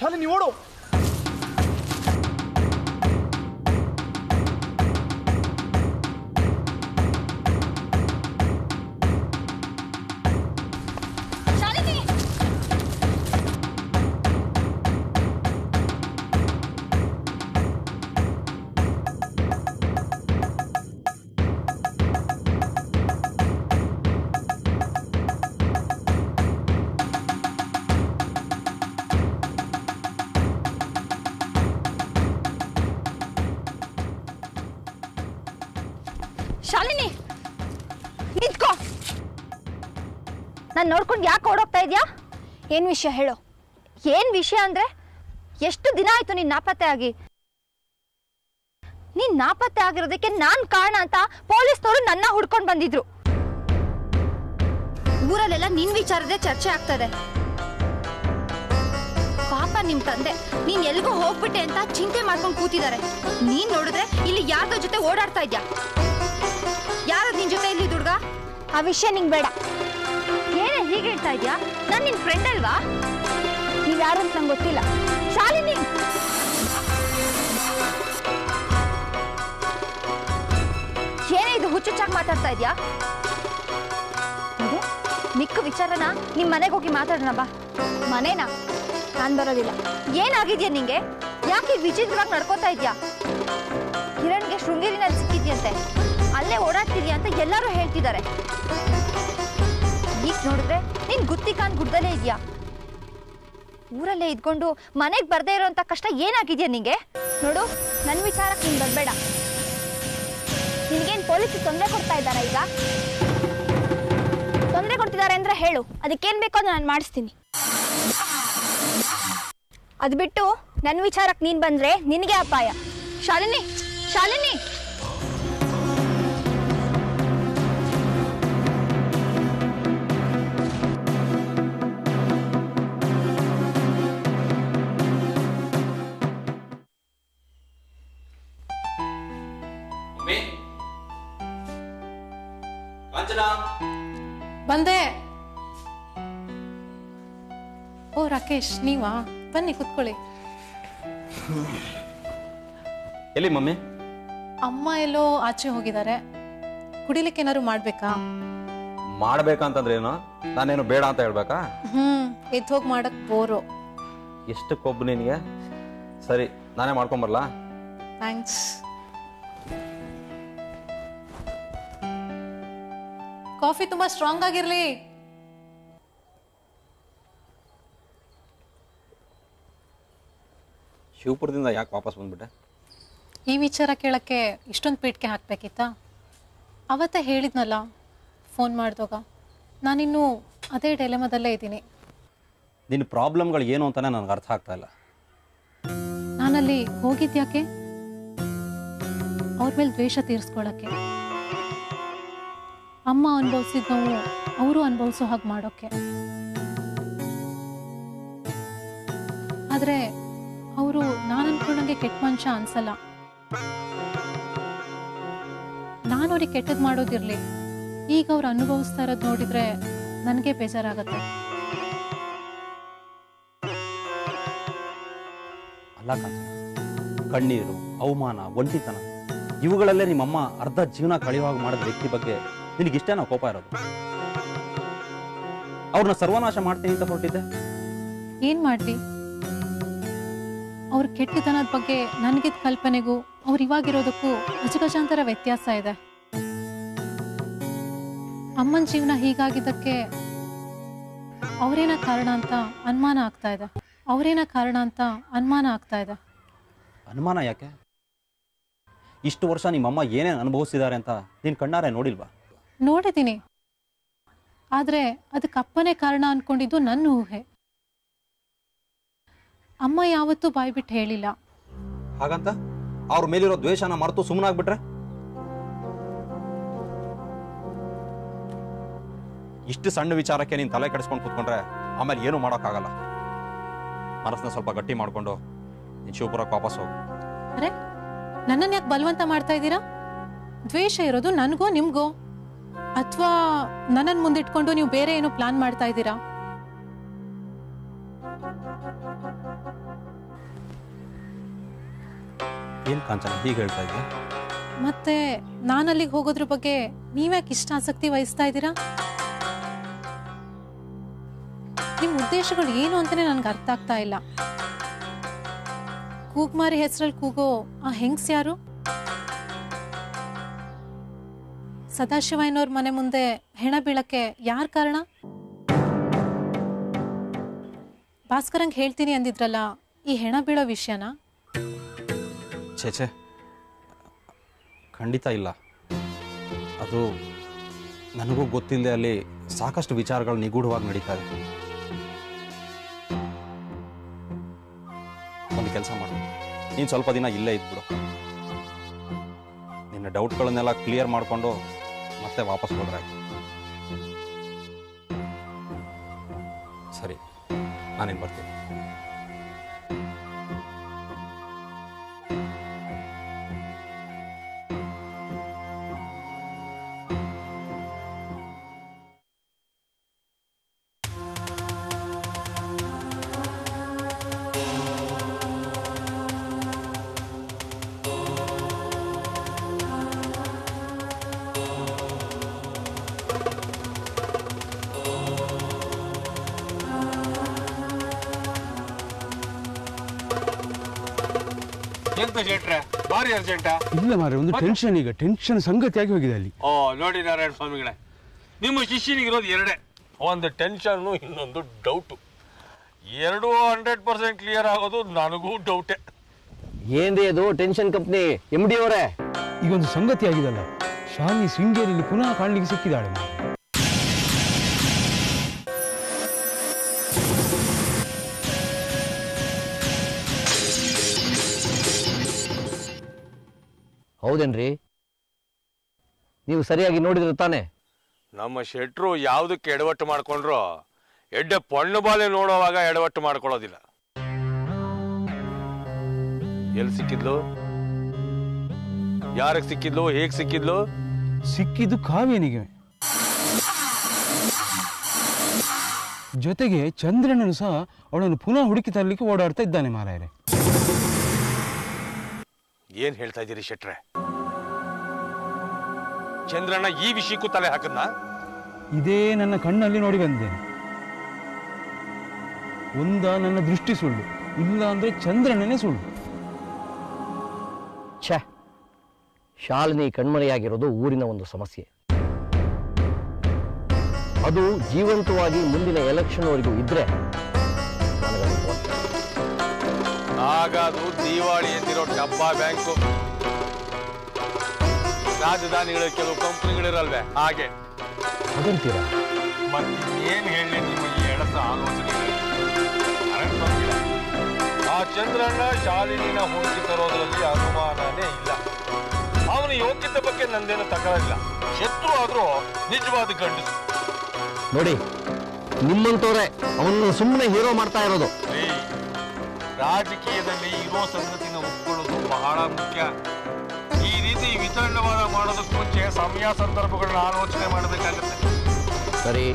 ಶಾಲಿನಿ ಓಡು. ಶಾಲಿನಿ ನಿಂತ್ಕೋ. ನಾನು ನೋಡ್ಕೊಂಡು ಯಾಕೆ ಓಡೋಗ್ತಾ ಇದೆಯಾ? ಏನು ವಿಷಯ ಹೇಳು. ಏನು ವಿಷಯ ಅಂದರೆ ಎಷ್ಟು ದಿನ ಆಯಿತು ನೀನು ನಾಪತ್ತೆ ಆಗಿ. ನೀನು ನಾಪತ್ತೆ ಆಗಿರೋದಕ್ಕೆ ನಾನು ಕಾರಣ ಅಂತ ಪೊಲೀಸ್ನವರು ನನ್ನ ಹುಡ್ಕೊಂಡು ಬಂದಿದ್ರು. ಊರಲ್ಲೆಲ್ಲ ನಿನ್ನ ವಿಚಾರದೇ ಚರ್ಚೆ ಆಗ್ತದೆ. ಪಾಪ ನಿಮ್ಮ ತಂದೆ ನೀನು ಎಲ್ಲಿಗೂ ಹೋಗ್ಬಿಟ್ಟೆ ಅಂತ ಚಿಂತೆ ಮಾಡ್ಕೊಂಡು ಕೂತಿದ್ದಾರೆ. ನೀನು ನೋಡಿದ್ರೆ ಇಲ್ಲಿ ಯಾರ್ದೋ ಜೊತೆ ಓಡಾಡ್ತಾ ಇದ್ಯಾ? ಯಾರು ನಿನ್ ಜೊತೆ ಇಲ್ಲಿ ದುಡ್ಗ? ಆ ವಿಷಯ ನಿಂಗೆ ಬೇಡ. ಏನೇ ಹೀಗೆ ಹೇಳ್ತಾ ಇದ್ಯಾ? ನಾನು ನಿನ್ ಫ್ರೆಂಡ್ ಅಲ್ವಾ? ನೀವ್ ಯಾರು ಅಂತ ನಂಗೆ ಗೊತ್ತಿಲ್ಲ. ಶಾಲಿನಿ, ಏನೇ ಇದು ಹುಚ್ಚುಚ್ಚಾಗಿ ಮಾತಾಡ್ತಾ ಇದ್ಯಾ? ಮಿಕ್ಕ ವಿಚಾರನ ನಿಮ್ ಮನೆಗೆ ಹೋಗಿ ಮಾತಾಡೋಣ ಬಾ. ಮನೇನಾ? ನಾನ್ ಬರೋದಿಲ್ಲ. ಏನಾಗಿದ್ಯಾ ನಿಂಗೆ? ಯಾಕೆ ವಿಚಿತ್ರವಾಗಿ ನಡ್ಕೋತಾ ಇದ್ಯಾ? ಕಿರಣ್ಗೆ ಶೃಂಗೇರಿನಲ್ಲಿ ಸಿಕ್ಕಿದ್ಯಂತೆ, ಅಲ್ಲೇ ಓಡಾಡ್ತಿದ್ಯಾ ಅಂತ ಎಲ್ಲರೂ ಹೇಳ್ತಿದ್ದಾರೆ. ಈಗ ನೋಡಿದ್ರೆ ನೀನ್ ಗುತ್ತಿಕಾನ್ ಗುಡ್ದಲ್ಲೇ ಇದೆಯಾ? ಊರಲ್ಲೇ ಇದ್ಕೊಂಡು ಮನೆಗೆ ಬರ್ದೇ ಇರೋಂಥ ಕಷ್ಟ ಏನಾಗಿದ್ಯಾ ನಿಂಗೆ? ನೋಡು, ನನ್ನ ವಿಚಾರಕ್ಕೆ ನೀನು ಬರಬೇಡ. ನಿನ್ಗೇನು ಪೊಲೀಸ್ ತೊಂದರೆ ಕೊಡ್ತಾ ಇದ್ದಾರಾ? ಈಗ ತೊಂದರೆ ಕೊಡ್ತಿದ್ದಾರೆ ಅಂದ್ರೆ ಹೇಳು, ಅದಕ್ಕೇನು ಬೇಕೋ ನಾನು ಮಾಡಿಸ್ತೀನಿ. ಅದು ಬಿಟ್ಟು ನನ್ನ ವಿಚಾರಕ್ಕೆ ನೀನು ಬಂದ್ರೆ ನಿನಗೆ ಅಪಾಯ. ಶಾಲಿನಿ, ಶಾಲಿನಿ, ಬಂದೆ. ಓ ರಾಕೇಶ್, ನೀವಾ? ಬನ್ನಿ ಕುತ್ಕೊಳ್ಳಿ. ಎಲ್ಲಿ ಮಮ್ಮಿ? ಅಮ್ಮ ಎಲ್ಲೋ ಆಚೆ ಹೋಗಿದ್ದಾರೆ. ಕುಡಿಲಿಕ್ಕೆ ಏನಾದ್ರು ಮಾಡ್ಬೇಕಾ? ಮಾಡ್ಬೇಕಂತಂದ್ರೆ ಏನು? ನಾನೇನು ಬೇಡ ಅಂತ ಹೇಳ್ಬೇಕಾ? ಎದ್ದು ಹೋಗಿ ಮಾಡಕ್ ಬೋರು. ಎಷ್ಟು ಕೊಬ್ಬು ನಿನಗೆ? ಸರಿ, ನಾನೇ ಮಾಡ್ಕೊಂಬರ್ಲಾ? ಥ್ಯಾಂಕ್ಸ್. ಕಾಫಿ ತುಂಬಾ ಸ್ಟ್ರಾಂಗ್ ಆಗಿರ್ಲಿ. ಶಿವಪುರದಿಂದ ಯಾಕೆ ವಾಪಸ್ ಬಂದ್ಬಿಟ್ಟೆ? ಈ ವಿಚಾರ ಕೇಳಕ್ಕೆ ಇಷ್ಟೊಂದು ಪೀಠಕ್ಕೆ ಹಾಕ್ಬೇಕಿತ್ತಾ? ಅವತ್ತೇ ಹೇಳಿದ್ನಲ್ಲ ಫೋನ್ ಮಾಡಿದಾಗ. ನಾನಿನ್ನೂ ಅದೇ ಡೆಲೆಮದಲ್ಲೇ ಇದ್ದೀನಿ. ನಿನ್ನ ಪ್ರಾಬ್ಲಮ್ಗಳು ಏನು ಅಂತಾನೆ ನನಗೆ ಅರ್ಥ ಆಗ್ತಾ ಇಲ್ಲ. ನಾನಲ್ಲಿ ಹೋಗಿದ್ಯಾಕೆ? ಅವ್ರ ಮೇಲೆ ದ್ವೇಷ ತೀರಿಸ್ಕೊಳ್ಳೋಕ್ಕೆ. ಅಮ್ಮ ಅನುಭವಿಸಿದ ನೋವು ಅವರು ಅನುಭವಿಸೋ ಹಾಗೆ ಮಾಡೋಕ್ಕೆ. ಆದರೆ ಅವರು ನಾನು ಅನ್ಕೊಂಡಂಗೆ ಕೆಟ್ಟ ಮನುಷ್ಯ ಅನ್ಸಲ್ಲ. ನಾನು ಅವ್ರಿಗೆ ಕೆಟ್ಟದ್ದು ಮಾಡೋದಿರಲಿ, ಈಗ ಅವ್ರು ಅನುಭವಿಸ್ತಾ ಇರೋದು ನೋಡಿದ್ರೆ ನನಗೆ ಬೇಜಾರಾಗತ್ತೆ. ಅಲ್ಲ ಕಾಂಚನ, ಕಣ್ಣೀರು, ಅವಮಾನ, ಒಂಟಿತನ ಇವುಗಳಲ್ಲೇ ನಿಮ್ಮಮ್ಮ ಅರ್ಧ ಜೀವನ ಕಳೆಯುವಾಗ ಮಾಡಿದ ವ್ಯಕ್ತಿ ಬಗ್ಗೆ ನಿನಗಿಷ್ಟೇನೋ ಕೋಪ ಇರೋದು? ಅವ್ರನ್ನ ಸರ್ವನಾಶ ಮಾಡ್ತೀನಿ ಅಂತ ಹೊರಟಿದ್ದೆ. ಏನ್ ಮಾಡ್ಲಿ? ಅವ್ರ ಕೆಟ್ಟತನದ ಬಗ್ಗೆ ನನಗಿದ್ದ ಕಲ್ಪನೆಗೂ ಅವ್ರು ಇವಾಗಿರೋದಕ್ಕೂ ಅಜಗಜಾಂತರ ವ್ಯತ್ಯಾಸ ಇದೆ. ಅಮ್ಮನ ಜೀವನ ಹೀಗಾಗಿದ್ದಕ್ಕೆ ಅವರೇನ ಕಾರಣ ಅಂತ ಅನುಮಾನ ಆಗ್ತಾ ಇದೆ. ಅನುಮಾನ ಯಾಕೆ? ಇಷ್ಟು ವರ್ಷ ನಿಮ್ಮಮ್ಮ ಏನೇನು ಅನುಭವಿಸಿದ್ದಾರೆ ಅಂತ ನೀನು ಕಣ್ಣಾರೆ ನೋಡಿಲ್ವಾ? ನೋಡಿದ್ದೀನಿ, ಆದ್ರೆ ಅದಕ್ಕೆ ಅಪ್ಪನೇ ಕಾರಣ ಅನ್ಕೊಂಡಿದ್ದು ನನ್ನ ಊಹೆ. ಅಮ್ಮ ಯಾವತ್ತೂ ಬಾಯ್ಬಿಟ್ಟು ಹೇಳಿಲ್ಲ. ಹಾಗಂತ ಅವ್ರ ಮೇಲಿರೋ ದ್ವೇಷನ ಮರೆತು ಸುಮ್ಮನಾಗ್ಬಿಟ್ರೆ? ಇಷ್ಟು ಸಣ್ಣ ವಿಚಾರಕ್ಕೆ ನೀನು ತಲೆ ಕೆಡಿಸ್ಕೊಂಡು ಕೂತ್ಕೊಂಡ್ರೆ ಆಮೇಲೆ ಏನು ಮಾಡೋಕ್ಕಾಗಲ್ಲ. ಮನಸ್ಸನ್ನ ಸ್ವಲ್ಪ ಗಟ್ಟಿ ಮಾಡ್ಕೊಂಡು ನೀನು ಶಿವಪುರಕ್ಕೆ ವಾಪಸ್ ಹೋಗು. ಅರೆ, ನನ್ನನ್ನು ಯಾಕೆ ಬಲವಂತ ಮಾಡ್ತಾ ಇದ್ದೀರಾ? ದ್ವೇಷ ಇರೋದು ನನಗೋ ನಿಮ್ಗೋ? ಅಥವಾ ನನ್ನನ್ನು ಮುಂದಿಟ್ಕೊಂಡು ನೀವು ಬೇರೆ ಏನೋ ಪ್ಲಾನ್ ಮಾಡ್ತಾ ಇದ್ದೀರಾ? ಏನು ಕಾಂಚನ ಹೀಗೆ ಹೇಳ್ತಾ ಇದೆಯಾ? ಮತ್ತೆ ನಾನು ಅಲ್ಲಿಗೆ ಹೋಗೋದ್ರ ಬಗ್ಗೆ ನೀವ್ಯಾಕೆ ಇಷ್ಟ ಆಸಕ್ತಿ ವಹಿಸ್ತಾ ಇದ್ದೀರಾ? ನಿಮ್ಮ ಉದ್ದೇಶಗಳು ಏನು ಅಂತಾನೆ ನನ್ಗೆ ಅರ್ಥ ಆಗ್ತಾ ಇಲ್ಲ. ಕೂಗ್ಮಾರಿ ಹೆಸರಲ್ಲಿ ಕೂಗೋ ಆ ಹೆಂಗ್ಸ್ ಯಾರು? ಸದಾಶಿವಯ್ಯನವ್ರ ಮನೆ ಮುಂದೆ ಹೆಣ ಬೀಳಕ್ಕೆ ಯಾರ ಕಾರಣ? ಭಾಸ್ಕರಂಗೆ ಹೇಳ್ತೀನಿ ಅಂದಿದ್ರಲ್ಲ, ಈ ಹೆಣ ಬೀಳೋ ವಿಷಯನ? ಛೇ ಖಂಡಿತ ಇಲ್ಲ. ಅದು ನನಗೂ ಗೊತ್ತಿಲ್ಲದೆ ಅಲ್ಲಿ ಸಾಕಷ್ಟು ವಿಚಾರಗಳು ನಿಗೂಢವಾಗಿ ನಡೀತಾ ಇದೆ. ಒಂದು ಕೆಲಸ ಮಾಡು, ನೀನು ಸ್ವಲ್ಪ ದಿನ ಇಲ್ಲೇ ಇದ್ಬಿಡು. ನಿನ್ನ ಡೌಟ್ಗಳನ್ನೆಲ್ಲ ಕ್ಲಿಯರ್ ಮಾಡಿಕೊಂಡು ಮತ್ತೆ ವಾಪಸ್ ಹೋದ್ರಾಯ್ತು. ಸರಿ, ನಾನೇನು ಬರ್ತೀನಿ. ಎಂತ ಶೆಟ್ರೆ ಭಾರಿ ಅರ್ಜೆಂಟಾ? ಇಲ್ಲ ಮಾರೆ, ಒಂದು ಟೆನ್ಷನ್, ಈಗ ಟೆನ್ಷನ್ ಸಂಗತಿಯಾಗಿ ಹೋಗಿದೆ ಅಲ್ಲಿ. ಓ ನೋಡಿ ನಾರಾಯಣ ಸ್ವಾಮಿಗಳೇ, ನಿಮ್ಮ ಶಿಷ್ಯನಿಗಿರೋದು ಎರಡೇ, ಒಂದು ಟೆನ್ಷನ್ನು, ಇನ್ನೊಂದು ಡೌಟು. ಎರಡೂ 100% ಕ್ಲಿಯರ್ ಆಗೋದು ನನಗೂ ಡೌಟೇ. ಏನ್ರಿ ಅದು ಟೆನ್ಷನ್ ಕಂಪ್ನಿ MD ಅವರೇ? ಈಗ ಒಂದು ಸಂಗತಿ ಆಗಿದಲ್ಲ, ಶಾಲಿನಿ ಶೃಂಗೇರಿಯಲ್ಲಿ ಪುನಃ ಕಾಣಲಿಕ್ಕೆ ಸಿಕ್ಕಿದ್ದಾಳೆ. ಹೌದೇನ್ರಿ? ನೀವು ಸರಿಯಾಗಿ ನೋಡಿದ್ರೆ ತಾನೆ? ನಮ್ಮ ಶೆಟ್ರು ಯಾವುದಕ್ಕೆ ಎಡವಟ್ಟು ಮಾಡ್ಕೊಂಡ್ರು, ಎಡ್ಡೆ ಪೊಣ್ಣು ಬಾಲೆ ನೋಡುವಾಗ ಎಡವಟ್ಟು ಮಾಡ್ಕೊಳ್ಳೋದಿಲ್ಲ. ಎಲ್ಲಿ ಸಿಕ್ಕಿದ್ಲು, ಯಾರಿಗೆ ಸಿಕ್ಕಿದ್ಲು, ಹೇಗೆ ಸಿಕ್ಕಿದ್ಲು? ಸಿಕ್ಕಿದ್ದು ಕಾವ್ಯನಿಗೆ, ಜೊತೆಗೆ ಚಂದ್ರನನ್ನು ಸಹ ಅವಳನ್ನು ಪುನಃ ಹುಡುಕಿ ತರಲಿಕ್ಕೆ ಓಡಾಡ್ತಾ ಇದ್ದಾನೆ ಮಾರಾಯರೆ. ಏನ್ ಹೇಳ್ತಾ ಇದ್ದೀರಿ ಶೆಟ್ರೆ? ಚಂದ್ರಣ್ಣ ಈ ವಿಷಯಕ್ಕೂ ತಲೆ ಹಾಕದ್ನ? ಇದೇ ನನ್ನ ಕಣ್ಣಲ್ಲಿ ನೋಡಿ ಬಂದೇನೆ. ಒಂದ ನನ್ನ ದೃಷ್ಟಿ ಸುಳ್ಳು, ಇಲ್ಲ ಅಂದ್ರೆ ಚಂದ್ರನೇ ಸುಳ್ಳು. ಛೆ, ಶಾಲಿನಿ ಕಣ್ಮರೆಯಾಗಿರೋದು ಊರಿನ ಒಂದು ಸಮಸ್ಯೆ. ಅದು ಜೀವಂತವಾಗಿ ಮುಂದಿನ ಎಲೆಕ್ಷನ್ವರೆಗೂ ಇದ್ರೆ ಆಗ ಅದು ದಿವಾಳಿ ಎಂದಿರೋ ಡಬ್ಬಾ ಬ್ಯಾಂಕು, ರಾಜಧಾನಿಗಳ ಕೆಲವು ಕಂಪನಿಗಳಿರಲ್ವೇ ಹಾಗೆ. ಅದಂತೀರ? ಮತ್ತೇನ್ ಹೇಳಿ ನಿಮ್ಮ ಈ ಎಳಸ ಆಲೋಚನೆ. ಆ ಚಂದ್ರಣ್ಣ ಶಾಲಿನಿನ ಹುಡುಕಿ ತರೋದ್ರಲ್ಲಿ ಅನುಮಾನನೇ ಇಲ್ಲ. ಅವನ ಯೋಗ್ಯತೆ ಬಗ್ಗೆ ನಂದೇನು ತಕರಾರಿಲ್ಲ. ಶತ್ರು ಆದ್ರೂ ನಿಜವಾದ ಗಂಡಸು. ನೋಡಿ, ನಿಮ್ಮಂತವ್ರೆ ಅವನ್ನ ಸುಮ್ಮನೆ ಹೀರೋ ಮಾಡ್ತಾ ಇರೋದು. ರಾಜಕೀಯದಲ್ಲಿ ಇರೋ ಸಂಗತಿನ ಒಪ್ಕೊಳ್ಳೋದು ಬಹಳ ಮುಖ್ಯ. ಈ ರೀತಿ ವಿತರಣವಾದ ಮಾಡೋದಕ್ಕೆ ಮುಂಚೆ ಸಮಯ ಸಂದರ್ಭಗಳನ್ನ ಆಲೋಚನೆ ಮಾಡಬೇಕಾಗುತ್ತೆ. ಸರಿ,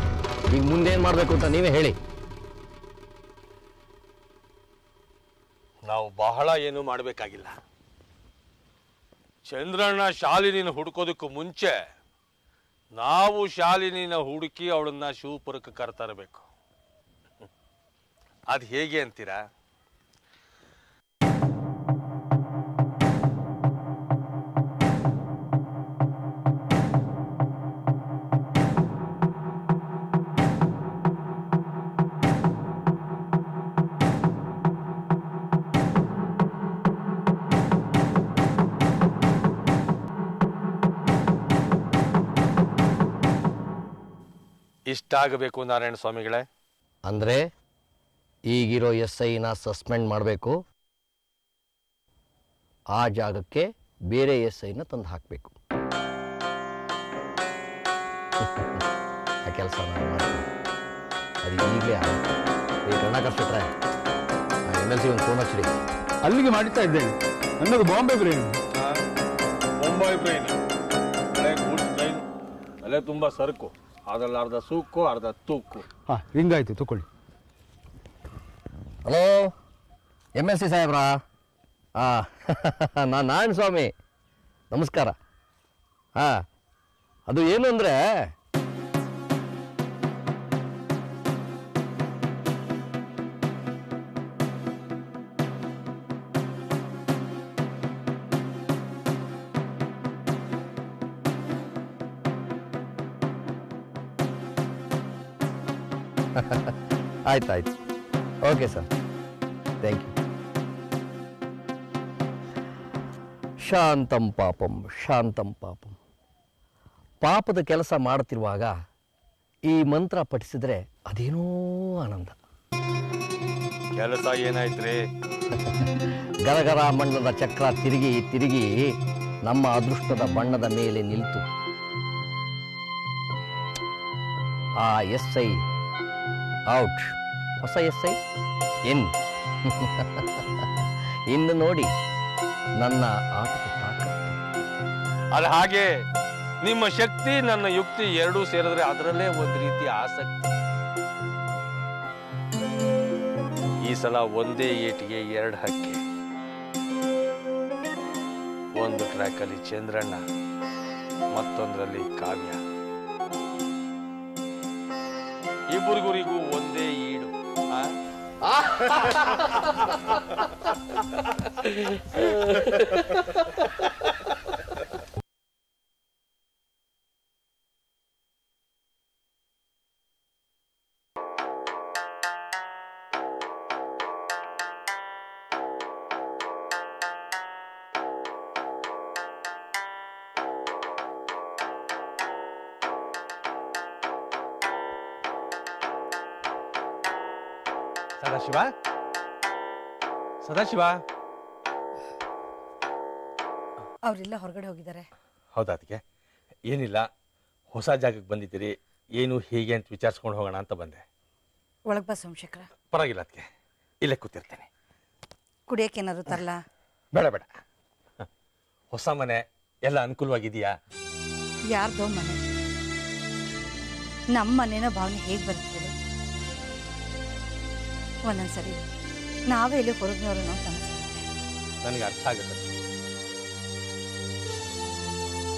ಈಗ ಮುಂದೇನ್ ಮಾಡ್ಬೇಕು ಅಂತ ನೀವೇ ಹೇಳಿ. ನಾವು ಬಹಳ ಏನು ಮಾಡಬೇಕಾಗಿಲ್ಲ. ಚಂದ್ರಣ್ಣ ಶಾಲಿನಿನ ಹುಡುಕೋದಕ್ಕೂ ಮುಂಚೆ ನಾವು ಶಾಲಿನಿನ ಹುಡುಕಿ ಅವಳನ್ನ ಶಿವಪುರಕ್ಕೆ ಕರ್ತರಬೇಕು. ಅದು ಹೇಗೆ ಅಂತೀರಾ? ಇಷ್ಟಾಗಬೇಕು ನಾರಾಯಣ ಸ್ವಾಮಿಗಳೇ. ಅಂದ್ರೆ ಈಗಿರೋ SIನ ಸಸ್ಪೆಂಡ್ ಮಾಡಬೇಕು, ಆ ಜಾಗಕ್ಕೆ ಬೇರೆ SIನ ತಂದು ಹಾಕಬೇಕು. ಆ ಕೆಲಸ ನಾನು ಮಾಡ್ತೀನಿ, ಅದು ಈಗಲೇ ಆಗುತ್ತೆ. ಈ ಕರ್ನಾಟಕ MLC ಒಂದು ಫೋನ್ ಹಚ್ಚಿಡಿ. ಅಲ್ಲಿಗೆ ಮಾಡ್ತಾ ಇದ್ದೇನೆ. ನನ್ನದು ಬಾಂಬೆ ಬ್ರೈನ್. ಮುಂಬೈ ಬ್ರೈನ್, ಹಳೆ ಗೂಡ್ಸ್ ಬ್ರೈನ್, ಅಲ್ಲೇ ತುಂಬಾ ಸರಕು, ಅದ್ರಲ್ಲಿ ಅರ್ಧ ಸೂಕು ಅರ್ಧ ತೂಕು. ಹಾ, ಹಿಂಗಾಯ್ತು, ತಗೊಳ್ಳಿ. ಹಲೋ MLC ಸಾಹೇಬ್ರಾ? ನಾನು ಸ್ವಾಮಿ ನಮಸ್ಕಾರ. ಅದು ಏನು ಅಂದರೆ ಆಯ್ತಾಯ್ತು. Okay sir, thank you. ಶಾಂತಂ ಪಾಪಂ ಶಾಂತಂ ಪಾಪಂ. ಪಾಪದ ಕೆಲಸ ಮಾಡುತ್ತಿರುವಾಗ ಈ ಮಂತ್ರ ಪಠಿಸಿದ್ರೆ ಅದೇನೋ ಆನಂದ. ಕೆಲಸ ಏನಾಯ್ತ್ರಿ? ಗರಗರ ಬಣ್ಣದ ಚಕ್ರ ತಿರುಗಿ ತಿರುಗಿ ನಮ್ಮ ಅದೃಷ್ಟದ ಬಣ್ಣದ ಮೇಲೆ ನಿಲ್ತು. ಆ SI ಔಟ್, ಹೊಸ SI ಇನ್. ಇನ್ನು ನೋಡಿ ನನ್ನ ಆಟದ ತಾಕತ್ತು. ಅದು ಹಾಗೆ ನಿಮ್ಮ ಶಕ್ತಿ ನನ್ನ ಯುಕ್ತಿ ಎರಡೂ ಸೇರಿದ್ರೆ ಅದರಲ್ಲೇ ಒಂದು ರೀತಿಯ ಆಸಕ್ತಿ. ಈ ಸಲ ಒಂದೇ ಏಟಿಗೆ ಎರಡು ಹಕ್ಕಿ. ಒಂದು ಟ್ರ್ಯಾಕ್ ಅಲ್ಲಿ ಚಂದ್ರಣ್ಣ, ಮತ್ತೊಂದರಲ್ಲಿ ಕಾವ್ಯ. ಇಬ್ಬರಿಗುರಿಗೂ ಒಂದೇ ಈಡು. ಸದಾಶಿವ, ಸದಾಶಿವ, ಅವರೆಲ್ಲ ಹೊರಗಡೆ ಹೋಗಿದ್ದಾರೆ. ಹೌದಾ? ಅದಕ್ಕೆ ಏನಿಲ್ಲ, ಹೊಸ ಜಾಗಕ್ಕೆ ಬಂದಿದ್ದೀರಿ, ಏನು ಹೀಗೆ ಅಂತ ವಿಚಾರಿಸ್ಕೊಂಡು ಹೋಗೋಣ ಅಂತ ಬಂದೆ. ಒಳಗೆ ಬಾ ಸೋಮಶೇಖರ. ಪರವಾಗಿಲ್ಲ ಅದಕ್ಕೆ, ಇಲ್ಲೇ ಕೂತಿರ್ತೇನೆ. ಕುಡಿಯೋಕೆ ಏನಾದ್ರು ತರಲ್ಲ? ಬೇಡ ಬೇಡ, ಹೊಸ ಮನೆ ಎಲ್ಲ ಅನುಕೂಲವಾಗಿದೆಯಾ? ಯಾರ್ದೋ ಮನೆ, ನಮ್ಮ ಮನೇನ ಭಾವನೆ ಹೇಗೆ ಬರ್ತದೆ? ಒಂದೊಂದ್ಸರಿ ನಾವೇ ಇಲ್ಲಿ ಹೊರಗಿನವರು ನಾವು ಸಮಸ್ಯೆ. ನನಗೆ ಅರ್ಥ ಆಗುತ್ತೆ.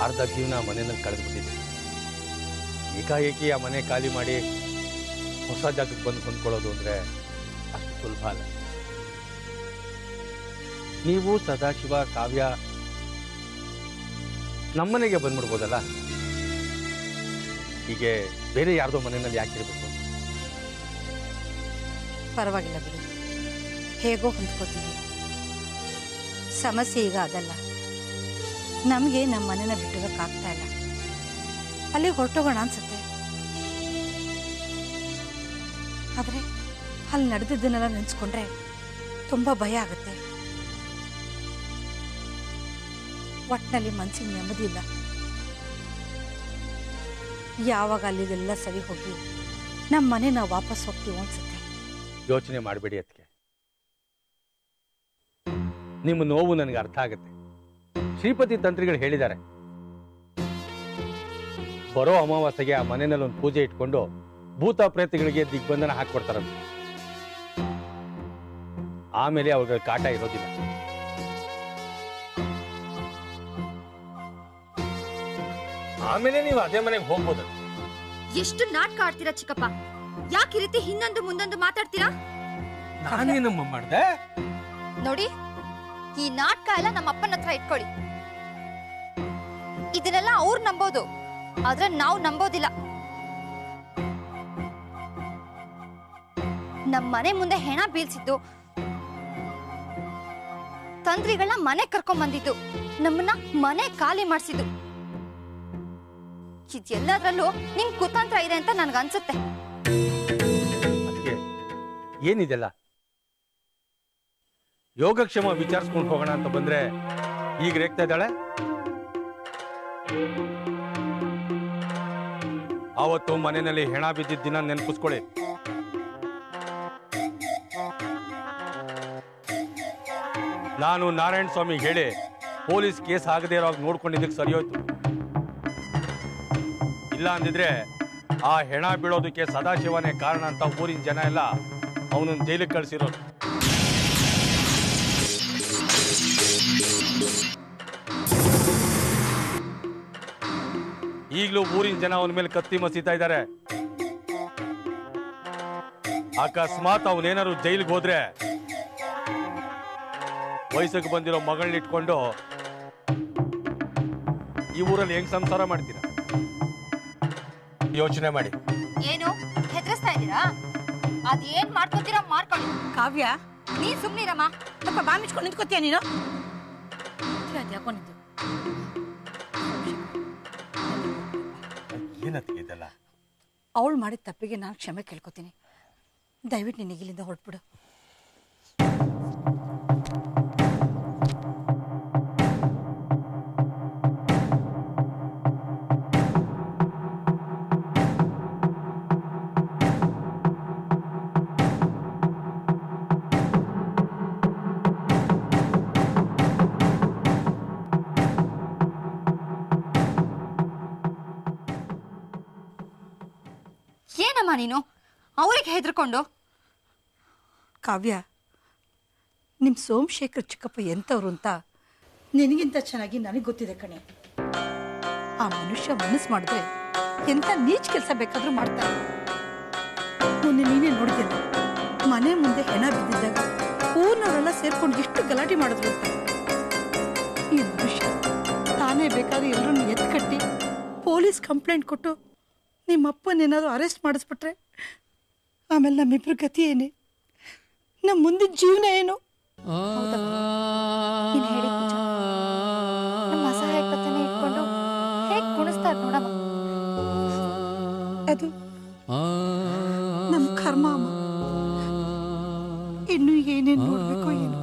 ಅರ್ಧ ಜೀವನ ಮನೆಯಲ್ಲಿ ಕಳೆದುಬಿಟ್ಟಿದೆ. ಏಕಾಏಕಿ ಆ ಮನೆ ಖಾಲಿ ಮಾಡಿ ಹೊಸ ಜಾಗಕ್ಕೆ ಬಂದು ಹೊಂದ್ಕೊಳ್ಳೋದು ಅಂದರೆ ಅಷ್ಟು ಸುಲಭ ಅಲ್ಲ. ನೀವು ಸದಾಶಿವ, ಕಾವ್ಯ ನಮ್ಮನೆಗೆ ಬಂದ್ಬಿಡ್ಬೋದಲ್ಲ. ಹೀಗೆ ಬೇರೆ ಯಾರ್ದೋ ಮನೆಯಲ್ಲಿ ಯಾಕಿರ್ಬೇಕು? ಪರವಾಗಿಲ್ಲ ಬಿಡು, ಹೇಗೋ ಹೊಂದ್ಕೋತೀವಿ. ಸಮಸ್ಯೆ ಈಗ ಅದಲ್ಲ, ನಮಗೆ ನಮ್ಮ ಮನೆನ ಬಿಟ್ಟಿರೋಕ್ಕಾಗ್ತಾ ಇಲ್ಲ. ಅಲ್ಲಿ ಹೊರಟೋಗೋಣ ಅನ್ಸುತ್ತೆ. ಆದರೆ ಅಲ್ಲಿ ನಡೆದಿದ್ದನ್ನೆಲ್ಲ ನೆನೆಸ್ಕೊಂಡ್ರೆ ತುಂಬ ಭಯ ಆಗುತ್ತೆ. ಒಟ್ಟಿನಲ್ಲಿ ಮನಸ್ಸಿಗೆ ನೆಮ್ಮದಿ ಇಲ್ಲ. ಯಾವಾಗ ಅಲ್ಲಿದೆಲ್ಲ ಸರಿ ಹೋಗಿ ನಮ್ಮ ಮನೆ ನಾವು ವಾಪಸ್ ಹೋಗ್ತೀವಿ ಅನ್ಸುತ್ತೆ. ಯೋಚನೆ ಮಾಡಬೇಡಿ ಅದಕ್ಕೆ. ನಿಮ್ಮ ನೋವು ನನಗೆ ಅರ್ಥ ಆಗುತ್ತೆ. ಶ್ರೀಪತಿ ತಂತ್ರಿಗಳು ಹೇಳಿದ್ದಾರೆ, ಬರೋ ಅಮಾವಾಸ್ಯೆಗೆ ಆ ಮನೆಯಲ್ಲಿ ಒಂದು ಪೂಜೆ ಇಟ್ಕೊಂಡು ಭೂತ ಪ್ರೇತಗಳಿಗೆ ದಿಗ್ಬಂಧನ ಹಾಕ್ಕೊಡ್ತಾರಂತೆ. ಆಮೇಲೆ ಅವ್ರಿಗೆ ಕಾಟ ಇರೋದಿಲ್ಲ. ಆಮೇಲೆ ನೀವು ಅದೇ ಮನೆಗೆ ಹೋಗ್ಬೋದು. ಎಷ್ಟು ನಾಟಕ ಆಡ್ತೀರಾ ಚಿಕ್ಕಪ್ಪ? ಯಾಕೆ ಈ ರೀತಿ ಹಿಂದೊಂದು ಮುಂದೊಂದು ಮಾತಾಡ್ತೀರಾ? ನಾನೇನಮ್ಮ ಮಾಡ್ದೆ? ನೋಡಿ, ಈ ನಾಟಕ ಎಲ್ಲ ನಮ್ಮ ಅಪ್ಪನ ಹತ್ರ ಇಟ್ಕೊಳ್ಳಿ. ಇದನ್ನೆಲ್ಲ ಅವ್ರು ನಂಬೋದು, ಆದ್ರೆ ನಾವು ನಂಬೋದಿಲ್ಲ. ನಮ್ಮ ಮನೆ ಮುಂದೆ ಹೆಣ ಬೀಳ್ಸಿದ್ದು, ತಂತ್ರಿಗಳನ್ನ ಮನೆ ಕರ್ಕೊಂಡ್ ಬಂದಿದ್ದು, ನಮ್ಮನ್ನ ಮನೆ ಖಾಲಿ ಮಾಡಿಸಿದ್ದು, ಇದೆಲ್ಲದ್ರಲ್ಲೂ ನಿಮ್ ಕುತಂತ್ರ ಇದೆ ಅಂತ ನನ್ಗನ್ಸುತ್ತೆ. ಏನಿದೆಲ್ಲ? ಯೋಗಕ್ಷೇಮ ವಿಚಾರಿಸ್ಕೊಂಡು ಹೋಗೋಣ ಅಂತ ಬಂದ್ರೆ ಈಗ ರೇಗ್ತಾ ಇದ್ದಾಳೆ. ಆವತ್ತು ಮನೆಯಲ್ಲಿ ಹೆಣ ಬಿದ್ದಿದ್ದ ದಿನ ನೆನಪಿಸ್ಕೊಳ್ಳಿ. ನಾನು ನಾರಾಯಣ ಸ್ವಾಮಿ ಹೇಳಿ ಪೊಲೀಸ್ ಕೇಸ್ ಆಗದೆ ಇರೋ ನೋಡ್ಕೊಂಡಿದ್ದಕ್ಕೆ ಸರಿ ಹೋಯ್ತು. ಇಲ್ಲ ಅಂದಿದ್ರೆ ಆ ಹೆಣ ಬೀಳೋದಕ್ಕೆ ಸದಾಶಿವನೇ ಕಾರಣ ಅಂತ ಊರಿನ ಜನ ಎಲ್ಲ ಅವನನ್ನು ಜೈಲಿಗೆ ಕಳಿಸಿರೋದು. ಈಗಲೂ ಊರಿನ ಜನ ಅವನ ಮೇಲೆ ಕತ್ತಿ ಮಸೀತಾ ಇದ್ದಾರೆ. ಅಕಸ್ಮಾತ್ ಅವನೇನಾದ್ರು ಜೈಲಿಗೆ ಹೋದ್ರೆ ವಯಸ್ಸಿಗೆ ಬಂದಿರೋ ಮಗಳನ್ನ ಇಟ್ಕೊಂಡು ಈ ಊರಲ್ಲಿ ಹೆಂಗ್ ಸಂಸಾರ ಮಾಡ್ತೀರಾ? ಯೋಚನೆ ಮಾಡಿ. ಏನು ಹೆದರಿಸ್ತಾ ಇದ್ದೀರಾ? ಅದೇನ್ ಮಾಡ್ಕೊತೀರಾ ಮಾಡ್ಕೊಳ್ಳಿ. ಕಾವ್ಯ, ನೀನ್ ಸುಮ್ನಿರಮ್ಮ. ಸ್ವಲ್ಪ ಬಾ ಮಿಚ್ಕೊಂಡು ನಿಂತ್ಕೋತೀಯ ನೀನು? ಅದ್ಯಾಕೊಂಡಿದ್ದು ಏನತ್ತಿಗೆ ಇದೆಲ್ಲ? ಅವಳು ಮಾಡಿದ ತಪ್ಪಿಗೆ ನಾನು ಕ್ಷಮೆ ಕೇಳ್ಕೊತೀನಿ. ದಯವಿಟ್ಟು ನಿನಗೆ ಇಲ್ಲಿಂದ ಹೊರಟ್ಬಿಡು. ಏನಮ್ಮ ನೀನು ಅವ್ರಿಗೆ ಹೆದರ್ಕೊಂಡು? ಕಾವ್ಯ, ನಿಮ್ಮ ಸೋಮಶೇಖರ್ ಚಿಕ್ಕಪ್ಪ ಎಂಥವ್ರು ಅಂತ ನಿನಗಿಂತ ಚೆನ್ನಾಗಿ ನನಗೆ ಗೊತ್ತಿದೆ ಕಣೆ. ಆ ಮನುಷ್ಯ ಮನಸ್ಸು ಮಾಡಿದ್ರೆ ಎಂಥ ನೀಚ್ ಕೆಲಸ ಬೇಕಾದ್ರೂ ಮಾಡ್ತಾರೆ. ಮೊನ್ನೆ ನೀನೇ ನೋಡಿದ್ಯಲ್ಲ, ಮನೆ ಮುಂದೆ ಹೆಣ ಬಿದ್ದಿದ್ದಾಗ ಊರಿನವರೆಲ್ಲ ಸೇರ್ಕೊಂಡು ಎಷ್ಟು ಗಲಾಟೆ ಮಾಡಿದ್ರು ಅಂತ. ಈ ಮನುಷ್ಯ ತಾನೇ ಬೇಕಾದ್ರೆ ಎಲ್ಲರನ್ನು ಎತ್ಕಟ್ಟಿ ಪೊಲೀಸ್ ಕಂಪ್ಲೇಂಟ್ ಕೊಟ್ಟು ನಿಮ್ಮಪ್ಪನೇನಾದ್ರು ಅರೆಸ್ಟ್ ಮಾಡಿಸ್ಬಿಟ್ರೆ ಆಮೇಲೆ ನಮ್ಮಿಬ್ರ ಗತಿ ಏನೇ? ನಮ್ಮ ಮುಂದಿನ ಜೀವನ ಏನು? ನಮ್ಮ ಅಸಹಾಯಕತೆನೇ ಇಟ್ಕೊಂಡು ಹೇಗೆ ಕುಣಿಸ್ತಾರೆ ನೋಡಮ್ಮ. ಅದು ನಮ್ಮ ಕರ್ಮ ಅಮ್ಮ. ಇನ್ನು ಏನೇನು ನೋಡ್ಬೇಕೋ ಏನು.